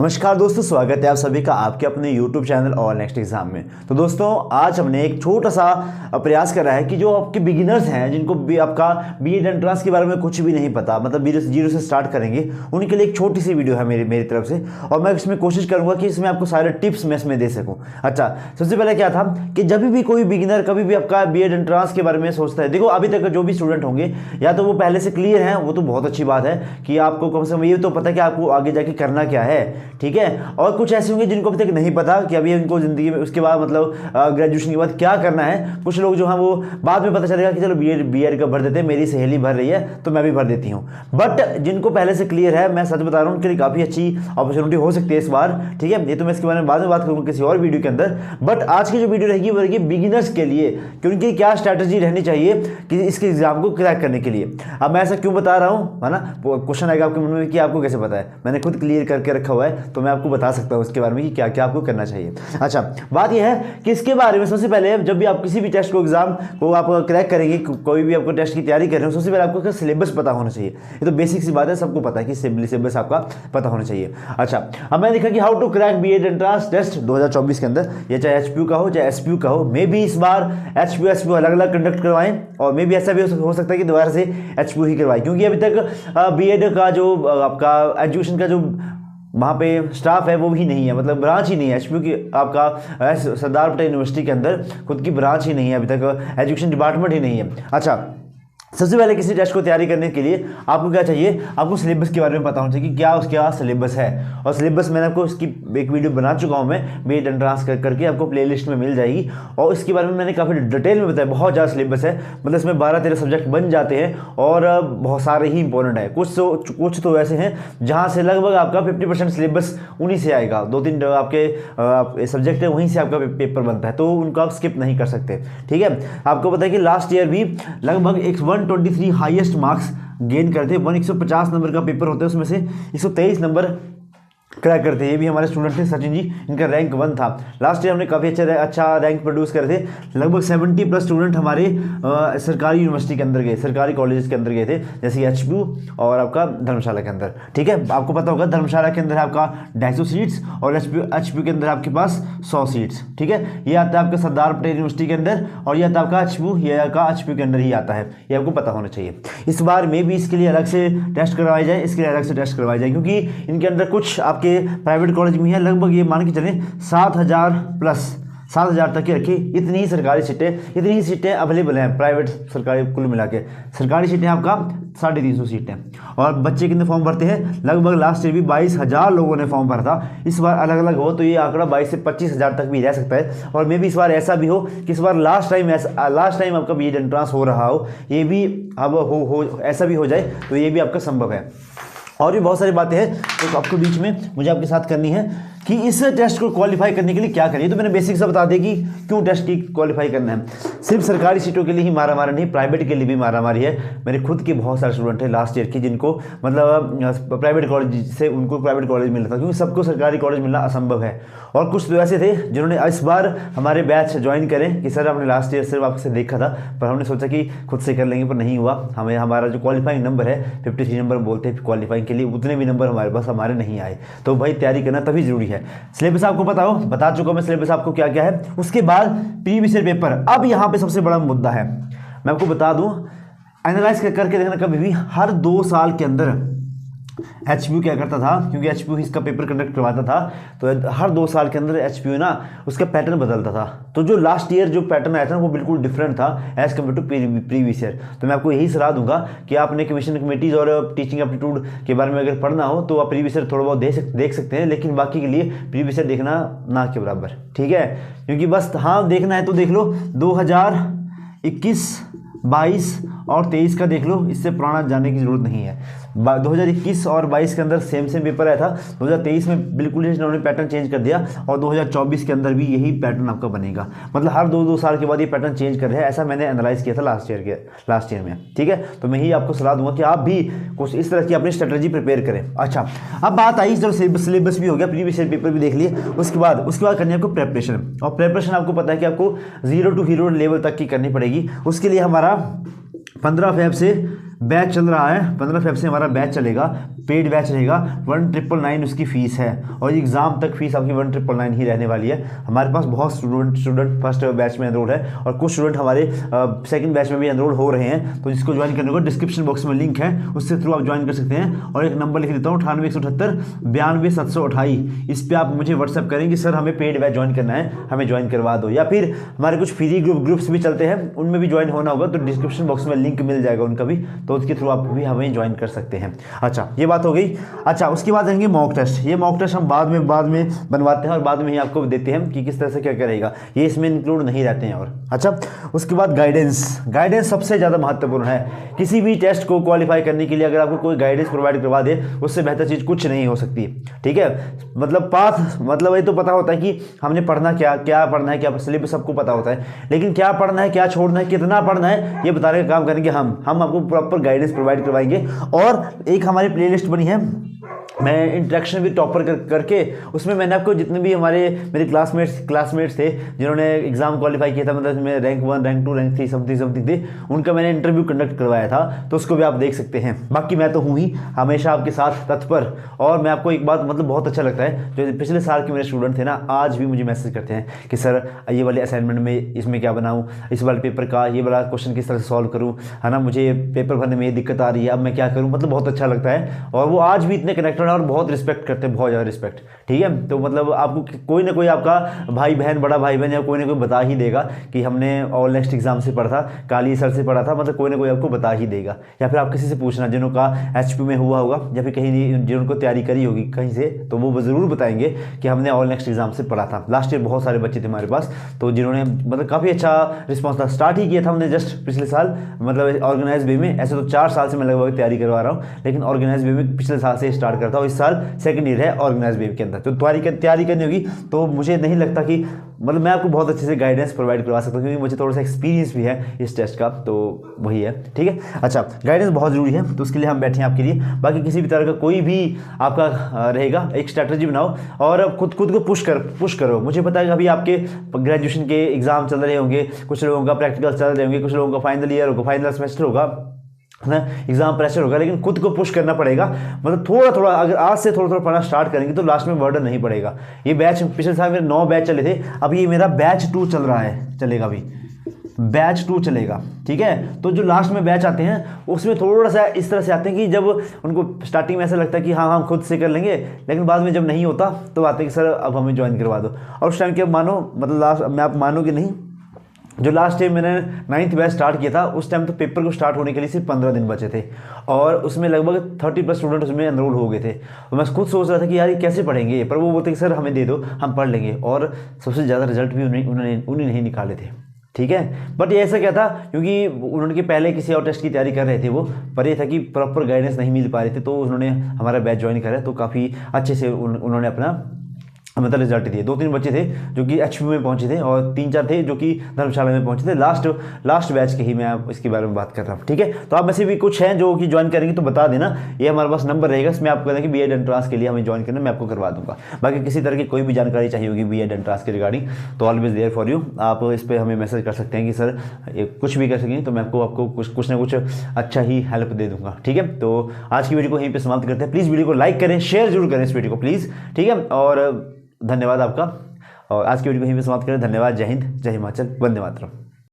नमस्कार दोस्तों, स्वागत है आप सभी का आपके अपने YouTube चैनल और नेक्स्ट एग्जाम में। तो दोस्तों आज हमने एक छोटा सा प्रयास करा है कि जो आपके बिगिनर्स हैं, जिनको भी आपका बीएड एंट्रेंस के बारे में कुछ भी नहीं पता, मतलब जीरो से स्टार्ट करेंगे, उनके लिए एक छोटी सी वीडियो है मेरी तरफ से। और मैं इसमें कोशिश करूंगा कि इसमें आपको सारे टिप्स मैं इसमें दे सकूँ। अच्छा, सबसे पहले क्या था कि जब भी कोई बिगिनर कभी भी आपका बीएड एंट्रेंस के बारे में सोचता है, देखो अभी तक जो भी स्टूडेंट होंगे या तो वो पहले से क्लियर है, वो तो बहुत अच्छी बात है कि आपको कम से कम ये तो पता है कि आपको आगे जाके करना क्या है, ठीक है। और कुछ ऐसे होंगे जिनको अभी तक नहीं पता कि अभी उनको जिंदगी में उसके बाद मतलब ग्रेजुएशन के बाद क्या करना है। कुछ लोग जो हैं वो बाद में पता चलेगा कि चलो बीएड का भर देते हैं, मेरी सहेली भर रही है तो मैं भी भर देती हूँ। बट जिनको पहले से क्लियर है, मैं सच बता रहा हूँ, उनके लिए काफ़ी अच्छी अपॉर्चुनिटी हो सकती है इस बार, ठीक है। ये तो मैं इसके बारे में बाद में बात करूँगा किसी और वीडियो के अंदर। बट आज की जो वीडियो रहेगी वो रहेगी बिगिनर्स के लिए कि उनकी क्या स्ट्रैटेजी रहनी चाहिए कि इसके एग्जाम को क्रैक करने के लिए। अब मैं ऐसा क्यों बता रहा हूँ, है ना, क्वेश्चन आएगा आपके मन में कि आपको कैसे पता है। मैंने खुद क्लियर करके रखा हुआ है तो मैं आपको बता सकता हूँ उसके बारे में कि क्या क्या आपको करना चाहिए। अच्छा, बात यह है कि इसके बारे में सबसे पहले जब भी आप किसी भी टेस्ट को एग्जाम को आप क्रैक करेंगे, कोई भी आपको टेस्ट की तैयारी कर रहे हो, सबसे पहले आपको उसका सिलेबस पता होना चाहिए। ये तो बेसिक सी बात है, सबको पता है कि सिलेबस आपका पता होना चाहिए। अच्छा, अब मैंने देखा कि how to crack BEd entrance test 2024 के अंदर, ये चाहे एचपीयू का हो चाहे एसपीयू का हो। मे भी इस बार एचपीयू अलग अलग कंडक्ट करवाएं और मे भी ऐसा भी हो सकता है कि दोबारा से एचपीयू ही करवाएं, क्योंकि अभी तक बीएड का जो आपका एजुकेशन का जो वहाँ पे स्टाफ है वो भी नहीं है, मतलब ब्रांच ही नहीं है एचपीयू की। आपका सरदार पटेल यूनिवर्सिटी के अंदर खुद की ब्रांच ही नहीं है अभी तक, एजुकेशन डिपार्टमेंट ही नहीं है। अच्छा, सबसे पहले किसी टेस्ट को तैयारी करने के लिए आपको क्या चाहिए, आपको सिलेबस के बारे में पता होना चाहिए कि क्या उसका सिलेबस है। और सिलेबस मैंने आपको इसकी एक वीडियो बना चुका हूँ मैं, बीएड एंट्रेंस करके आपको प्लेलिस्ट में मिल जाएगी। और इसके बारे में मैंने काफ़ी डिटेल में बताया, बहुत ज़्यादा सिलेबस है, मतलब इसमें 12-13 सब्जेक्ट बन जाते हैं और बहुत सारे ही इंपॉर्टेंट है। कुछ तो ऐसे हैं जहाँ से लगभग आपका 50% सिलेबस उन्हीं से आएगा, 2-3 आपके सब्जेक्ट है वहीं से आपका पेपर बनता है, तो उनको आप स्किप नहीं कर सकते, ठीक है। आपको पता है कि लास्ट ईयर भी लगभग 123 हाईएस्ट मार्क्स गेन करते हैं। 150 नंबर का पेपर होता है, उसमें से 123 नंबर क्रैक करते हैं। ये भी हमारे स्टूडेंट थे सचिन जी, इनका रैंक 1 था। लास्ट ईयर हमने काफ़ी अच्छा रैंक प्रोड्यूस करे थे। लगभग 70+ स्टूडेंट हमारे सरकारी यूनिवर्सिटी के अंदर गए, सरकारी कॉलेजेस के अंदर गए थे, जैसे एचपीयू और आपका धर्मशाला के अंदर, ठीक है। आपको पता होगा धर्मशाला के अंदर आपका 250 सीट्स और एचपीयू के अंदर आपके पास 100 सीट्स, ठीक है। ये आता है आपका सरदार पटेल यूनिवर्सिटी के अंदर और ये आता है आपका एचपीयू के अंदर ही आता है, ये आपको पता होना चाहिए। इस बार में भी इसके लिए अलग से टेस्ट करवाए जाए, इसके लिए अलग से टेस्ट करवाए जाए, क्योंकि इनके अंदर कुछ आपके प्राइवेट कॉलेज में है, लगभग ये मान के चलें 7,000 तक की रखी। इतनी ही सीटें अवेलेबल हैं प्राइवेट सरकारी कुल मिला के। सरकारी सीटें आपका 350 सीटें और बच्चे कितने फॉर्म भरते हैं, लगभग लास्ट ईयर भी 22,000 लोगों ने फॉर्म भरा था। इस बार अलग अलग हो तो ये आंकड़ा 22 से 25,000 तक भी रह सकता है। और मे भी इस बार ऐसा भी हो कि इस बार लास्ट टाइम आपका बीएड एंट्रेंस हो रहा हो, ये भी अब हो ऐसा भी हो जाए तो ये भी आपका संभव है। और भी बहुत सारी बातें हैं तो आपको बीच में मुझे आपके साथ करनी है कि इस टेस्ट को क्वालिफाई करने के लिए क्या करिए। तो मैंने बेसिक से बता देगी क्यों टेस्ट की क्वालिफाई करना है। सिर्फ सरकारी सीटों के लिए ही मारामारी नहीं, प्राइवेट के लिए भी मारामारी है। मेरे खुद के बहुत सारे स्टूडेंट हैं लास्ट ईयर की जिनको मतलब प्राइवेट कॉलेज से उनको प्राइवेट कॉलेज मिला था, क्योंकि सबको सरकारी कॉलेज मिलना असंभव है। और कुछ तो ऐसे थे जिन्होंने इस बार हमारे बैच ज्वाइन करें कि सर हमने लास्ट ईयर सिर्फ आपसे देखा था, पर हमने सोचा कि खुद से कर लेंगे, पर नहीं हुआ। हमें हमारा जो क्वालिफाइंग नंबर है 53 नंबर बोलते हैं क्वालिफाइंग के लिए, उतने भी नंबर हमारे पास नहीं आए। तो भाई तैयारी करना तभी जरूरी है। सिलेबस आपको बता चुका मैं सिलेबस आपको क्या क्या है। उसके बाद प्रीवियस ईयर पेपर, अब यहाँ पे सबसे बड़ा मुद्दा है, मैं आपको बता दूं, एनालाइज करके देखना कभी भी हर 2 साल के अंदर एचपीयू क्या करता था, क्योंकि एचपीयू इसका पेपर कंडक्ट करवाता था, तो हर 2 साल के अंदर एचपीयू ना उसका पैटर्न बदलता था। तो जो लास्ट ईयर जो पैटर्न आया था वो बिल्कुल डिफरेंट था as compared to previous year. तो मैं आपको यही सलाह दूंगा कि आपने कमीशन कमेटीज और टीचिंग एप्टीट्यूड के बारे में अगर पढ़ना हो तो आप प्रीवियस ईयर थोड़ा बहुत देख सकते हैं, लेकिन बाकी के लिए प्रीवियस ईयर देखना ना के बराबर, ठीक है। क्योंकि बस हाँ देखना है तो देख लो 2021, 22 और 23 का देख लो, इससे पुराना जाने की जरूरत नहीं है। 2021 और 22 के अंदर सेम पेपर आया था। 2023 में बिल्कुल ही इन्होंने पैटर्न चेंज कर दिया और 2024 के अंदर भी यही पैटर्न आपका बनेगा। मतलब हर 2-2 साल के बाद ये पैटर्न चेंज कर रहे हैं, ऐसा मैंने एनालाइज किया था लास्ट ईयर में, ठीक है। तो मैं ही आपको सलाह दूंगा कि आप भी कुछ इस तरह की अपनी स्ट्रेटजी प्रिपेयर करें। अच्छा, अब बात आई जब सिलेबस भी हो गया, प्रीवियस ईयर पेपर भी देख लिए, उसके बाद करनी है आपको प्रेपरेशन। और प्रेपरेशन आपको पता है कि आपको 0 to हीरो लेवल तक की करनी पड़ेगी। उसके लिए हमारा 15 फ़रवरी से बैच चल रहा है, 15 फेब से हमारा बैच चलेगा, पेड बैच रहेगा। 1999 उसकी फ़ीस है और एग्ज़ाम तक फीस आपकी 1999 ही रहने वाली है। हमारे पास बहुत स्टूडेंट फर्स्ट बैच में एनरोल है और कुछ स्टूडेंट हमारे सेकंड बैच में भी एनरोल हो रहे हैं। तो जिसको ज्वाइन करने को डिस्क्रिप्शन बॉक्स में लिंक है, उससे थ्रू आप ज्वाइन कर सकते हैं। और एक नंबर लिख देता हूँ 98 178 92 728। इस पर आप मुझे व्हाट्सअप करेंगे सर हमें पेड बैच ज्वाइन करना है, हमें ज्वाइन करवा दो। या फिर हमारे कुछ फ्री ग्रुप्स भी चलते हैं, उनमें भी ज्वाइन होना होगा तो डिस्क्रिप्शन बॉक्स में लिंक मिल जाएगा उनका भी, तो उसके थ्रू आप भी हमें ज्वाइन कर सकते हैं। अच्छा ये बात हो गई। अच्छा उसके बाद आएंगे मॉक टेस्ट। ये मॉक टेस्ट हम बाद में बनवाते हैं और बाद में ही आपको देते हैं कि किस तरह से क्या करेगा, ये इसमें इंक्लूड नहीं रहते हैं। और अच्छा उसके बाद गाइडेंस सबसे ज़्यादा महत्वपूर्ण है। किसी भी टेस्ट को क्वालिफाई करने के लिए अगर आपको कोई गाइडेंस प्रोवाइड करवा दे, उससे बेहतर चीज़ कुछ नहीं हो सकती। ठीक है, मतलब पाथ मतलब ये तो पता होता है कि हमने पढ़ना क्या पढ़ना है, क्या सिलेबस सबको पता होता है, लेकिन क्या पढ़ना है, क्या छोड़ना है, कितना पढ़ना है, ये बताने का काम करेंगे हम आपको प्रॉपर गाइडेंस प्रोवाइड करवाएंगे। और एक हमारी प्लेलिस्ट बनी है, मैं इंटरेक्शन विद टॉपर करके, उसमें मैंने आपको जितने भी मेरे क्लासमेट्स थे जिन्होंने एग्जाम क्वालिफाई किया था, मतलब मैं रैंक 1 रैंक 2 रैंक 3 समथिंग थे, उनका मैंने इंटरव्यू कंडक्ट करवाया था, तो उसको भी आप देख सकते हैं। बाकी मैं तो हूँ ही हमेशा आपके साथ तत्पर। और मैं आपको एक बात मतलब बहुत अच्छा लगता है, जो पिछले साल के मेरे स्टूडेंट थे ना, आज भी मुझे मैसेज करते हैं कि सर ये वाले असाइनमेंट में इसमें क्या बनाऊँ, इस वाले पेपर का ये वाला क्वेश्चन किस तरह से सॉल्व करूँ, है ना, मुझे पेपर भरने में ये दिक्कत आ रही है, अब मैं क्या करूँ। मतलब बहुत अच्छा लगता है और वो आज भी इतने कनेक्टेड और बहुत रिस्पेक्ट करते हैं, बहुत ज़्यादा रिस्पेक्ट। ठीक है, तो मतलब आपको कोई ना कोई आपका भाई बहन, बड़ा भाई बहन या कोई ना कोई बता ही देगा कि हमने ऑल नेक्स्ट एग्जाम से पढ़ा था, काली सर से पढ़ा था, मतलब कोई ना कोई आपको बता ही देगा। या फिर आप किसी से पूछना जिन्होंने HP में हुआ होगा या फिर कहीं जिनको तैयारी करी होगी कहीं से, तो वो ज़रूर बताएंगे कि हमने ऑल नेक्स्ट एग्जाम से पढ़ा था। लास्ट ईयर बहुत सारे बच्चे थे हमारे पास, तो जिन्होंने मतलब काफ़ी अच्छा रिस्पॉन्स था। स्टार्ट ही किया था हमने जस्ट पिछले साल, मतलब ऑर्गेनाइज वे में। ऐसे तो 4 साल से मैं लगभग तैयारी करवा रहा हूँ, लेकिन ऑर्गेनाइज वे में पिछले साल से स्टार्ट करता हूँ। इस साल सेकंड ईयर है ऑर्गेनाइज वेव के अंदर, तो तैयारी करनी होगी। तो मुझे नहीं लगता कि मतलब मैं आपको बहुत अच्छे से गाइडेंस प्रोवाइड करवा सकता हूँ, क्योंकि मुझे थोड़ा सा एक्सपीरियंस भी है इस टेस्ट का, तो वही है। ठीक है, अच्छा गाइडेंस बहुत ज़रूरी है, तो उसके लिए हम बैठे हैं आपके लिए। बाकी किसी भी तरह का कोई भी आपका रहेगा, एक स्ट्रैटेजी बनाओ और खुद को पुश करो। मुझे पता है कि अभी आपके ग्रेजुएशन के एग्जाम चल रहे होंगे, कुछ लोगों का प्रैक्टिकल चल रहे होंगे, कुछ लोगों का फाइनल ईयर होगा, फाइनल सेमेस्टर होगा ना, एग्जाम प्रेशर होगा, लेकिन खुद को पुश करना पड़ेगा। मतलब थोड़ा अगर आज से थोड़ा पढ़ना स्टार्ट करेंगे तो लास्ट में बर्डन नहीं पड़ेगा। ये बैच पिछले साल मेरे 9 बैच चले थे, अब ये मेरा बैच 2 चल रहा है, चलेगा अभी बैच 2 चलेगा। ठीक है, तो जो लास्ट में बैच आते हैं उसमें थोड़ा सा इस तरह से आते हैं कि जब उनको स्टार्टिंग में ऐसा लगता है कि हाँ हम खुद से कर लेंगे, लेकिन बाद में जब नहीं होता तो आते हैं कि सर अब हमें ज्वाइन करवा दो। और उस टाइम के मानो मतलब लास्ट में आप मानोगे नहीं, जो लास्ट टाइम मैंने 9th बैच स्टार्ट किया था, उस टाइम तो पेपर को स्टार्ट होने के लिए सिर्फ 15 दिन बचे थे और उसमें लगभग 30+ स्टूडेंट उसमें एनरोल हो गए थे। और मैं खुद सोच रहा था कि यार ये कैसे पढ़ेंगे, पर वो बोलते कि सर हमें दे दो हम पढ़ लेंगे, और सबसे ज़्यादा रिजल्ट भी उन्हें नहीं निकाले थे। ठीक है, बट ये ऐसा क्या था, क्योंकि उन्होंने पहले किसी और टेस्ट की तैयारी कर रहे थे वो, पर ये था कि प्रॉपर गाइडेंस नहीं मिल पा रहे थे, तो उन्होंने हमारा बैच ज्वाइन करा, तो काफ़ी अच्छे से उन्होंने अपना मतलब रिजल्ट दिए। 2-3 बच्चे थे जो कि HP में पहुंचे थे और 3-4 थे जो कि धर्मशाला में पहुंचे थे। लास्ट बैच के ही मैं इसके बारे में बात कर रहा हूँ। ठीक है, तो आप में से भी कुछ हैं जो कि ज्वाइन करेंगे तो बता देना, ये हमारे पास नंबर रहेगा, इसमें आपको कहना कि BEd एंट्रांस के लिए हमें ज्वाइन करना, मैं आपको करवा दूंगा। बाकी किसी तरह की कोई भी जानकारी चाहिए होगी BEd एंट्रांस के रिगार्डिंग, तो ऑलवेज देयर फॉर यू। आप इस पर हमें मैसेज कर सकते हैं कि सर कुछ भी कर सकें, तो मैं आपको कुछ ना कुछ अच्छा ही हेल्प दे दूंगा। ठीक है, तो आज की वीडियो को यहीं पर समाप्त करते हैं। प्लीज़ वीडियो को लाइक करें, शेयर जरूर करें इस वीडियो को प्लीज़। ठीक है, और धन्यवाद आपका, और आज की वीडियो को यहीं पे समाप्त करें। धन्यवाद, जय हिंद, जय हिमाचल, वंदे मातरम।